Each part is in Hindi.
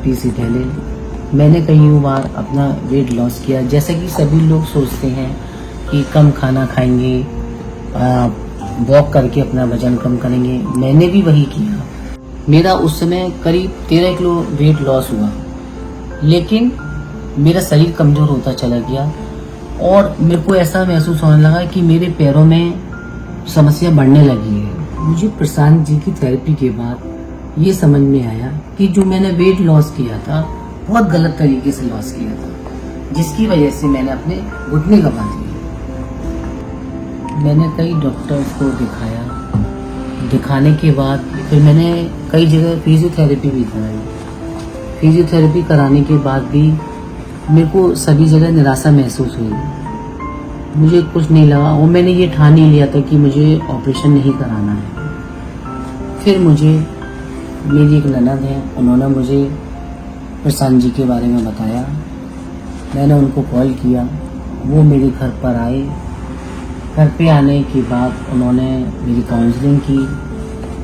थेरेपी से पहले मैंने कई बार अपना वेट लॉस किया। जैसे कि सभी लोग सोचते हैं कि कम खाना खाएंगे, वॉक करके अपना वजन कम करेंगे। मैंने भी वही किया। मेरा उस समय करीब 13 किलो वेट लॉस हुआ, लेकिन मेरा शरीर कमज़ोर होता चला गया और मेरे को ऐसा महसूस होने लगा कि मेरे पैरों में समस्या बढ़ने लगी है। मुझे प्रशांत जी की थेरेपी के बाद ये समझ में आया कि जो मैंने वेट लॉस किया था बहुत गलत तरीके से लॉस किया था, जिसकी वजह से मैंने अपने घुटने गंवा दिए। मैंने कई डॉक्टर्स को दिखाया, दिखाने के बाद फिर मैंने कई जगह फिजियोथेरेपी भी कराई। फिजियोथेरेपी कराने के बाद भी मेरे को सभी जगह निराशा महसूस हुई, मुझे कुछ नहीं लगा और मैंने ये ठान ही लिया था कि मुझे ऑपरेशन नहीं कराना है। फिर मुझे मेरी एक ननद है, उन्होंने मुझे प्रशांत जी के बारे में बताया। मैंने उनको कॉल किया, वो मेरे घर पर आए। घर पे आने के बाद उन्होंने मेरी काउंसलिंग की।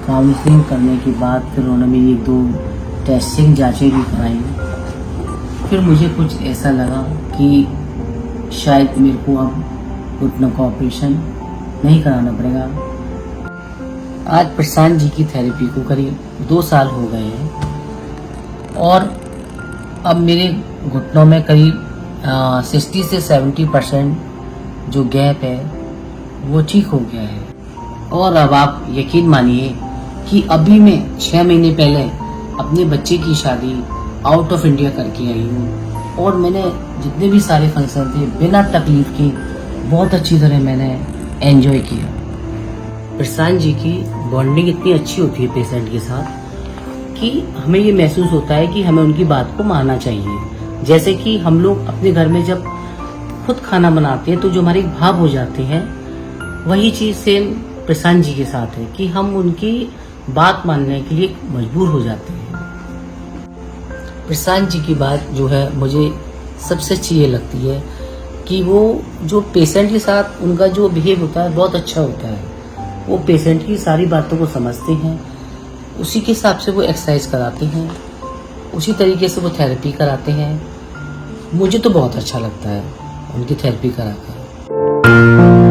काउंसलिंग करने के बाद फिर उन्होंने मेरी 2 टेस्टिंग जांचें भी कराई। फिर मुझे कुछ ऐसा लगा कि शायद मेरे को अब घुटनों का ऑपरेशन नहीं कराना पड़ेगा। आज प्रशांत जी की थेरेपी को करीब 2 साल हो गए हैं और अब मेरे घुटनों में करीब 60 से 70% जो गैप है वो ठीक हो गया है। और अब आप यकीन मानिए कि अभी मैं 6 महीने पहले अपने बच्चे की शादी आउट ऑफ इंडिया करके आई हूँ और मैंने जितने भी सारे फंक्शन थे बिना तकलीफ के बहुत अच्छी तरह मैंने एंजॉय किया। प्रशांत जी की बॉन्डिंग इतनी अच्छी होती है पेशेंट के साथ कि हमें ये महसूस होता है कि हमें उनकी बात को मानना चाहिए। जैसे कि हम लोग अपने घर में जब खुद खाना बनाते हैं तो जो हमारे भाव हो जाते हैं, वही चीज़ सेम प्रशांत जी के साथ है कि हम उनकी बात मानने के लिए मजबूर हो जाते हैं। प्रशांत जी की बात जो है मुझे सबसे अच्छी ये लगती है कि वो जो पेशेंट के साथ उनका जो बिहेव होता है बहुत अच्छा होता है। वो पेशेंट की सारी बातों को समझते हैं, उसी के हिसाब से वो एक्सरसाइज कराते हैं, उसी तरीके से वो थेरेपी कराते हैं। मुझे तो बहुत अच्छा लगता है उनकी थेरेपी कराकर।